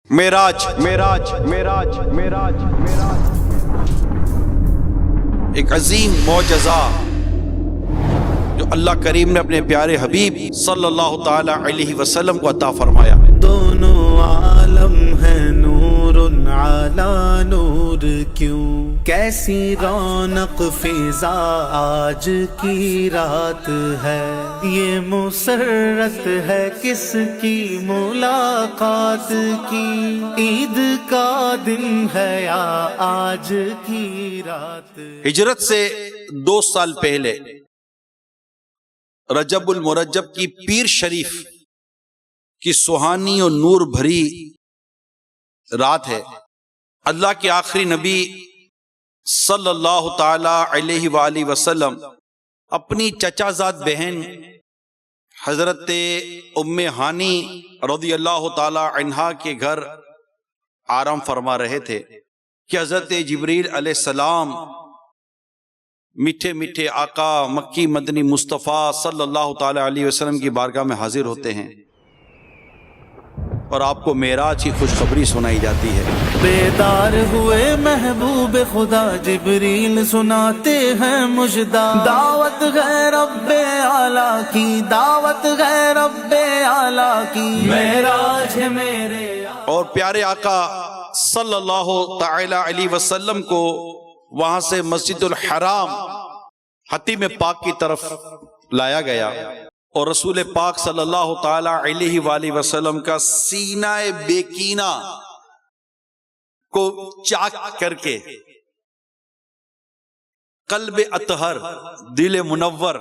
معراج ایک عظیم معجزہ جو اللہ کریم نے اپنے پیارے حبیب صلی اللہ تعالی علیہ وسلم کو عطا فرمایا. دونوں عالم ہے نور علی نور کیوں، کیسی رونق فضا آج کی رات ہے، یہ مسرت ہے کس کی ملاقات کی، عید کا دن ہے یا آج کی رات. ہجرت سے 2 سال پہلے رجب المرجب کی پیر شریف کی سہانی اور نور بھری رات ہے. اللہ کے آخری نبی صلی اللہ تعالی علیہ وآلہ وسلم اپنی چچا زاد بہن حضرت ام ہانی رضی اللہ تعالی عنہا کے گھر آرام فرما رہے تھے کہ حضرت جبریل علیہ السلام میٹھے میٹھے آقا مکی مدنی مصطفیٰ صلی اللہ تعالی علیہ وسلم کی بارگاہ میں حاضر ہوتے ہیں اور آپ کو معراج کی خوشخبری سنائی جاتی ہے. بیدار ہوئے محبوب خدا جبریل سناتے ہیں مجدہ، دعوت ہے رب اعلیٰ کی، دعوت ہے رب اعلیٰ کی، معراج ہے میرے. اور پیارے آقا صلی اللہ تعالی علیہ وسلم کو وہاں سے مسجد الحرام حتیم پاک کی طرف لایا گیا اور رسول پاک صلی اللہ تعالی علیہ وآلہ وسلم کا سینہ بیکینہ کو چاک کر کے قلب اطہر دل منور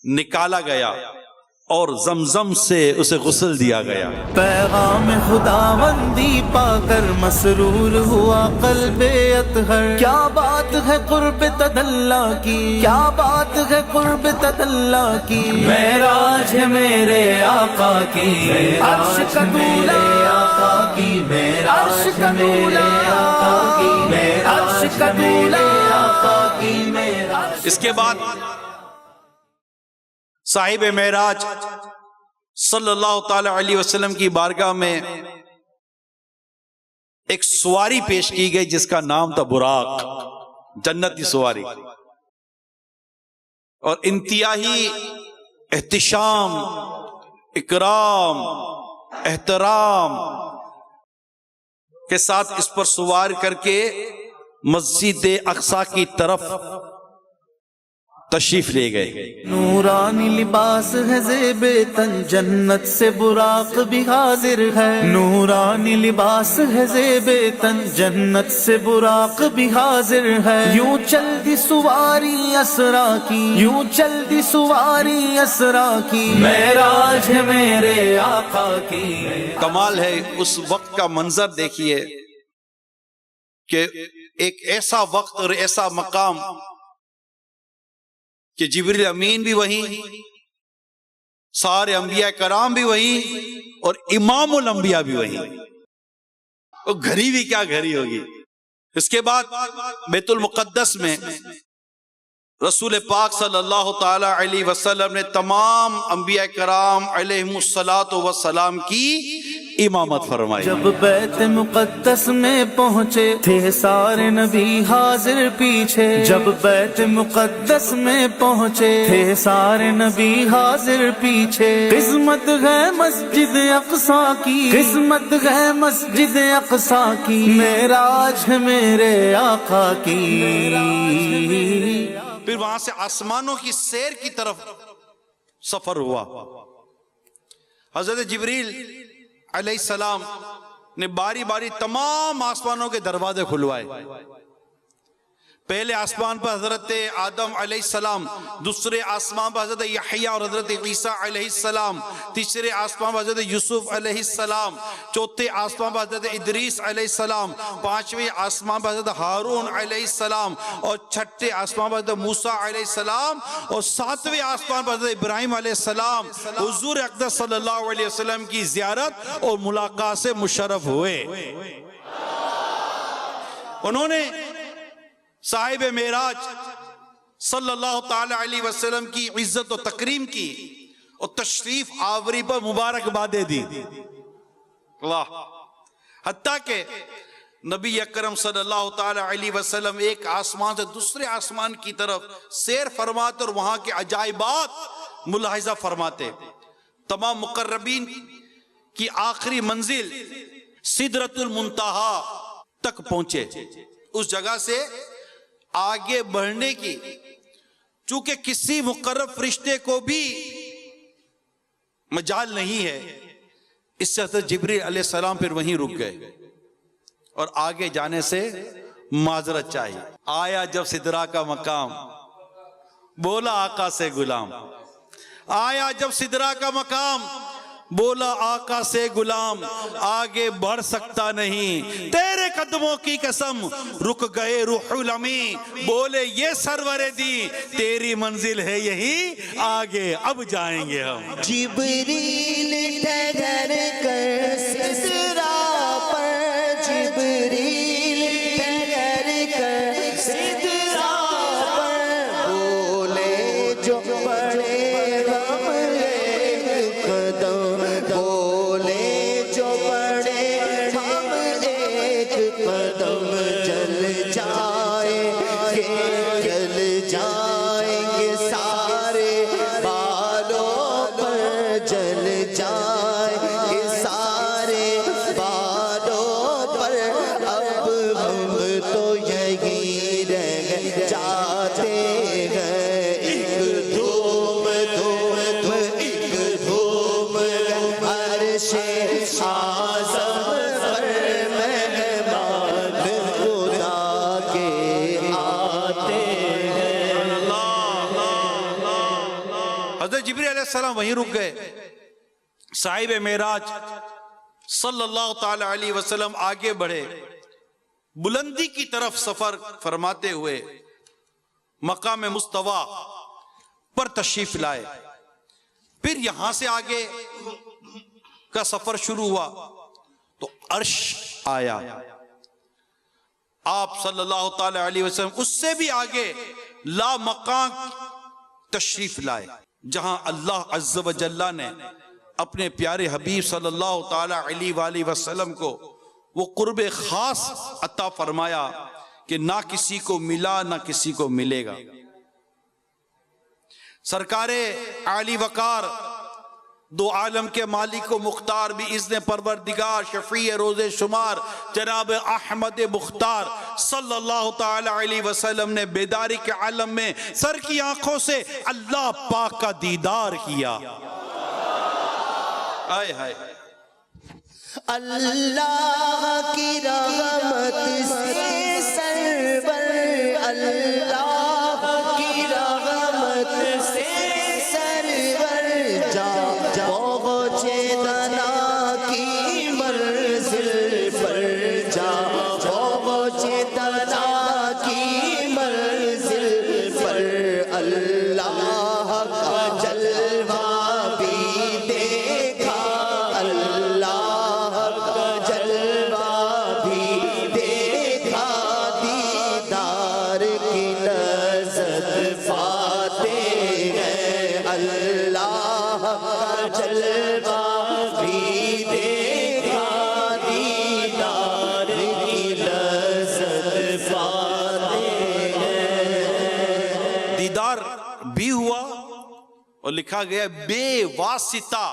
نکالا گیا اور زمزم سے اسے غسل دیا گیا. پیغام خداوندی پا کر مسرور ہوا قلب اطہر، کیا بات ہے قرب تدلی کی، کیا بات ہے قرب تدلی کی، معراج ہے میرے آقا کی، عرش کا میرے آقا کی، معراج ہے میرے آقا کی، عرش کا میرے آقا کی معراج. اس کے بعد صاحب معراج صلی اللہ تعالی علیہ وسلم کی بارگاہ میں ایک سواری پیش کی گئی جس کا نام تھا براق، جنتی سواری، اور انتہائی احتشام، اکرام، احترام کے ساتھ اس پر سوار کر کے مسجد اقصی کی طرف تشریف لے گئے. نورانی لباس ہے زیب تن، جنت سے براق بھی حاضر ہے، نورانی لباس ہے زیب تن، جنت سے براق بھی حاضر ہے. یوں چل دی سواری اسرا کی، یوں چل دی سواری اسرا کی، معراج ہے میرے آقا کی. کمال ہے اس وقت کا منظر دیکھیے کہ ایک ایسا وقت اور ایسا مقام کہ جبریل امین بھی وہیں، سارے انبیاء کرام بھی وہیں، اور امام الانبیاء بھی وہیں. وہ گھڑی بھی کیا گھڑی ہوگی. اس کے بعد بیت المقدس میں رسول پاک صلی اللہ تعالی علیہ وسلم نے تمام انبیاء کرام علیہم الصلاۃ والسلام کی امامت فرمائی. جب بیت مقدس میں پہنچے تھے سارے نبی حاضر پیچھے، جب بیت مقدس میں پہنچے تھے سارے نبی حاضر پیچھے. قسمت ہے مسجد اقصی کی، قسمت ہے مسجد اقصی کی، معراج ہے میرے آقا کی. پھر وہاں سے آسمانوں کی سیر کی طرف سفر ہوا. حضرت جبریل علیہ السلام نے باری باری تمام آسمانوں کے دروازے کھلوائے. پہلے آسمان پر حضرت آدم علیہ السلام، دوسرے آسمان پر حضرت یحییٰ اور حضرت عیسیٰ علیہ السلام، تیسرے آسمان پر حضرت یوسف علیہ السلام، چوتھے آسمان پر حضرت ادریس علیہ السلام، پانچویں آسمان پر حضرت ہارون علیہ السلام، اور چھٹے آسمان پر حضرت موسیٰ علیہ السلام، اور ساتویں آسمان پر حضرت ابراہیم علیہ السلام حضور اقدس صلی اللہ علیہ وسلم کی زیارت اور ملاقات سے مشرف ہوئے. انہوں نے صاحب معراج صلی اللہ تعالی علیہ وسلم کی عزت و تکریم کی اور تشریف آوری پر مبارکبادیں دی. اللہ حتیٰ کہ نبی اکرم صلی اللہ تعالی علیہ وسلم ایک آسمان سے دوسرے آسمان کی طرف سیر فرماتے اور وہاں کے عجائبات ملاحظہ فرماتے. تمام مقربین کی آخری منزل سدرۃ المنتہا تک پہنچے. اس جگہ سے آگے بڑھنے کی چونکہ کسی مقرب فرشتے کو بھی مجال نہیں ہے، اس سے حضرت جبریل علیہ السلام پھر وہیں رک گئے اور آگے جانے سے معذرت چاہیے. آیا جب سدرا کا مقام بولا آقا سے غلام، آیا جب سدرا کا مقام بولا آقا سے غلام، آگے بڑھ سکتا نہیں تیرے قدموں کی قسم، رک گئے روح الامین، بولے یہ سرور دی تیری منزل ہے یہی، آگے اب جائیں گے ہم. جبریل ٹھہر کر سدرا پر، جبریل ٹھہر کر سدرا پر، بولے جو بڑے غم ایک قدم، بولے جو بڑے ہم ایک قدم جل جائیں گے، جل جائیں گے سارے بالوں پر، جل جائیں گے سارے بالوں پر. اب ہم تو یہی رہ جاتے ہیں، ایک دھوم دھوم ایک دھوم عرش اعظم پر مہمان خدا کے آتے ہیں. حضرت جبریل علیہ السلام وہیں رک گئے. صاحب معراج صلی اللہ تعالی علیہ وسلم آگے بڑھے، بلندی کی طرف سفر فرماتے ہوئے مقام مستوی پر تشریف لائے. پھر یہاں سے آگے کا سفر شروع ہوا تو عرش آیا. آپ صلی اللہ تعالی علیہ وسلم اس سے بھی آگے لا مقام تشریف لائے، جہاں اللہ عز و جل نے اپنے پیارے حبیب صلی اللہ تعالی علیہ وآلہ وسلم کو وہ قرب خاص عطا فرمایا کہ نہ کسی کو ملا نہ کسی کو ملے گا. سرکار عالی وقار دو عالم کے مالک و مختار بھی اذن پروردگار شفیع روز شمار جناب احمد مختار صلی اللہ تعالی علیہ وسلم نے بیداری کے عالم میں سر کی آنکھوں سے اللہ پاک کا دیدار کیا. آئے ہائے اللہ کی رحمت سے سرور، اللہ کی رحمت سے سرور، جا پہنچے دنا کی منزل پر، جا پہنچے دنا کی منزل پر. اللہ کا جلوہ بھی دیکھا، اللہ کا جلوہ بھی دیکھا، دیدار کی لذت پاتے ہیں. اللہ کا جلوہ بھی دیکھا، دیدار کی لذت پاتے ہیں. دیدار بھی ہوا اور لکھا گیا بے واسطہ،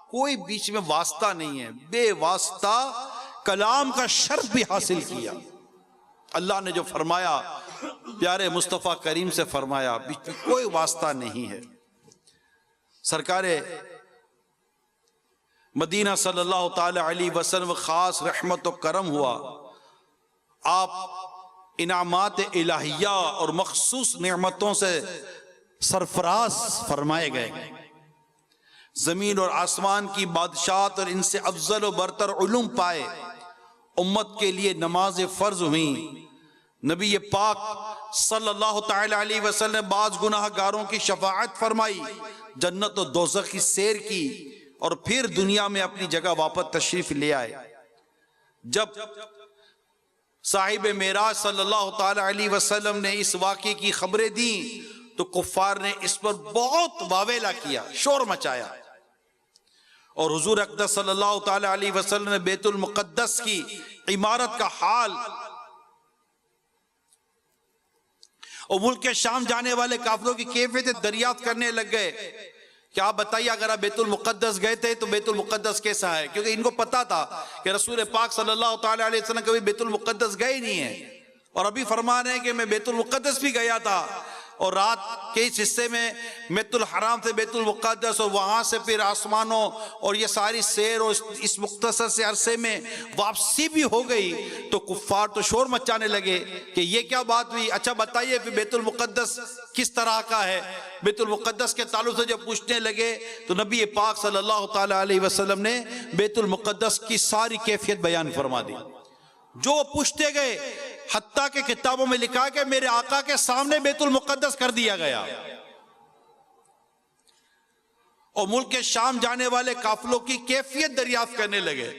کوئی بیچ میں واسطہ نہیں ہے، بے واسطہ کلام کا شرف بھی حاصل کیا. اللہ نے جو فرمایا پیارے مصطفیٰ کریم سے فرمایا، بیچ میں کوئی واسطہ نہیں ہے. سرکار مدینہ صلی اللہ تعالی علیہ وسلم خاص رحمت و کرم ہوا. آپ انعامات الہیہ اور مخصوص نعمتوں سے سرفراز فرمائے گئے. زمین اور آسمان کی بادشاہت اور ان سے افضل و برتر علوم پائے. امت کے لیے نماز فرض ہوئیں. نبی پاک صلی اللہ تعالی علیہ وسلم نے بعض گناہ گاروں کی شفاعت فرمائی، جنت و دوزخ کی سیر کی اور پھر دنیا میں اپنی جگہ واپس تشریف لے آئے. جب صاحب معراج صلی اللہ تعالی علیہ وسلم نے اس واقعے کی خبریں دیں تو کفار نے اس پر بہت واویلا کیا، شور مچایا اور حضور اقدس صلی اللہ تعالی علیہ وسلم نے بیت المقدس کی عمارت کا حال اور ملک کے شام جانے والے کافروں کی کیفیت دریافت کرنے لگ گئے کہ آپ بتائیے اگر آپ بیت المقدس گئے تھے تو بیت المقدس کیسا ہے، کیونکہ ان کو پتا تھا کہ رسول پاک صلی اللہ تعالی علیہ وسلم کبھی بیت المقدس گئے ہی نہیں ہیں، اور ابھی فرما رہے ہیں کہ میں بیت المقدس بھی گیا تھا، اور رات کے اس حصے میں بیت الحرام سے بیت المقدس اور وہاں سے پھر آسمانوں اور یہ ساری سیر اور اس مختصر سے عرصے میں واپسی بھی ہو گئی، تو کفار تو شور مچانے لگے کہ یہ کیا بات ہوئی، اچھا بتائیے پھر بیت المقدس کس طرح کا ہے۔ بیت المقدس کے تعلق سے جب پوچھنے لگے تو نبی پاک صلی اللہ تعالی علیہ وسلم نے بیت المقدس کی ساری کیفیت بیان فرما دی۔ جو پوچھتے گئے حتیٰ کہ کتابوں میں لکھا کہ میرے آقا کے سامنے بیت المقدس کر دیا گیا، اور ملک کے شام جانے والے قافلوں کی کیفیت دریافت کرنے لگے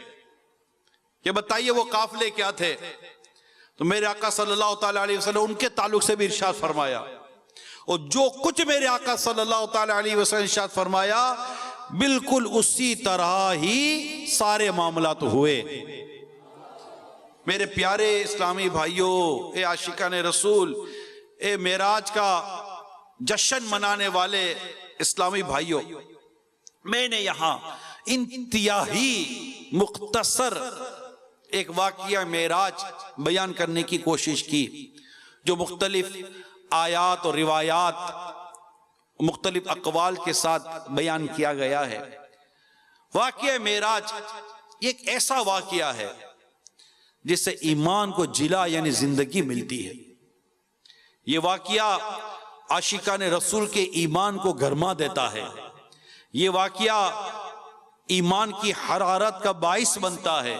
کہ بتائیے وہ قافلے کیا تھے، تو میرے آقا صلی اللہ تعالی علیہ وسلم ان کے تعلق سے بھی ارشاد فرمایا، اور جو کچھ میرے آقا صلی اللہ تعالی علیہ وسلم ارشاد فرمایا بالکل اسی طرح ہی سارے معاملات ہوئے۔ میرے پیارے اسلامی بھائیوں، اے عاشقان رسول، اے معراج کا جشن منانے والے اسلامی بھائیوں، میں نے یہاں انتہائی مختصر ایک واقعہ معراج بیان کرنے کی کوشش کی، جو مختلف آیات اور روایات مختلف اقوال کے ساتھ بیان کیا گیا ہے۔ واقعہ معراج ایک ایسا واقعہ ہے جس سے ایمان کو جلا یعنی زندگی ملتی ہے۔ یہ واقعہ عاشقان رسول کے ایمان کو گرما دیتا ہے، یہ واقعہ ایمان کی حرارت کا باعث بنتا ہے،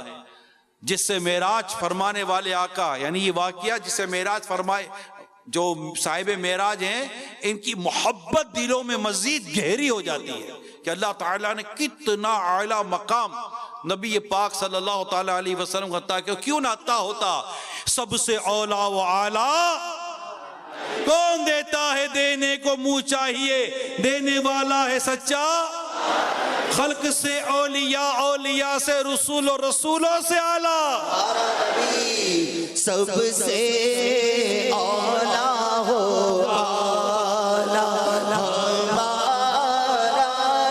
جس سے معراج فرمانے والے آقا، یعنی یہ واقعہ جسے معراج فرمائے، جو صاحب معراج ہیں ان کی محبت دلوں میں مزید گہری ہو جاتی ہے کہ اللہ تعالیٰ نے کتنا اعلیٰ مقام نبی پاک صلی اللہ تعالی علیہ وسلم کو عطا کیا، کیوں نہ عطا ہوتا۔ سب سے اولا و اعلیٰ کون دیتا ہے، دینے کو منہ چاہیے، دینے والا ہے سچا، خلق سے اولیاء، اولیاء سے رسول، اور رسولوں سے اعلیٰ سب سے اولا ہو اعلیٰ ہمارا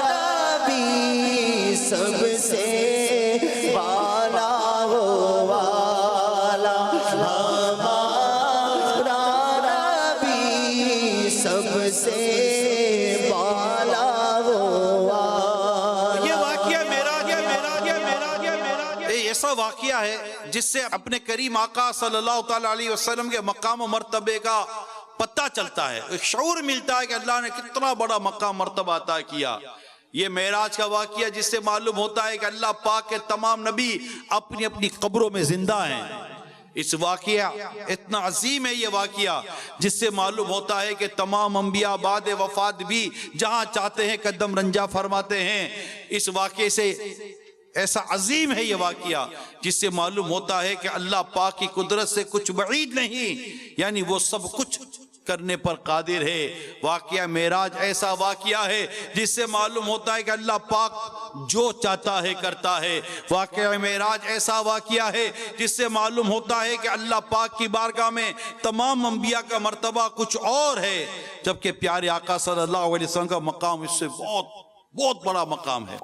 نبی، سب سے بالا ہو اعلیٰ ہمارا نبی، سب سے بالا ہو اعلیٰ۔ یہ واقعہ ایسا واقعہ ہے جس سے اپنے کریم آقا صلی اللہ تعالی علیہ وسلم کے مقام و مرتبے کا پتہ چلتا ہے، ایک شعور ملتا ہے کہ اللہ نے کتنا بڑا مقام مرتبہ عطا کیا۔ یہ معراج کا واقعہ جس سے معلوم ہوتا ہے کہ اللہ پاک کے تمام نبی اپنی اپنی قبروں میں زندہ ہیں۔ اس واقعہ اتنا عظیم ہے یہ واقعہ جس سے معلوم ہوتا ہے کہ تمام انبیاء بعد وفات بھی جہاں چاہتے ہیں قدم رنجا فرماتے ہیں۔ اس واقعے سے ایسا عظیم ہے یہ واقعہ جس سے معلوم ہوتا ہے کہ اللہ پاک کی قدرت سے کچھ بعید نہیں، یعنی وہ سب کچھ کرنے پر قادر ہے۔ واقعہ معراج ایسا واقعہ ہے جس سے معلوم ہوتا ہے کہ اللہ پاک جو چاہتا ہے کرتا ہے۔ واقعہ معراج ایسا واقعہ ہے جس سے معلوم ہوتا ہے کہ اللہ پاک کی بارگاہ میں تمام انبیاء کا مرتبہ کچھ اور ہے، جبکہ پیارے آقا صلی اللہ علیہ وسلم کا مقام اس سے بہت بہت بڑا مقام ہے۔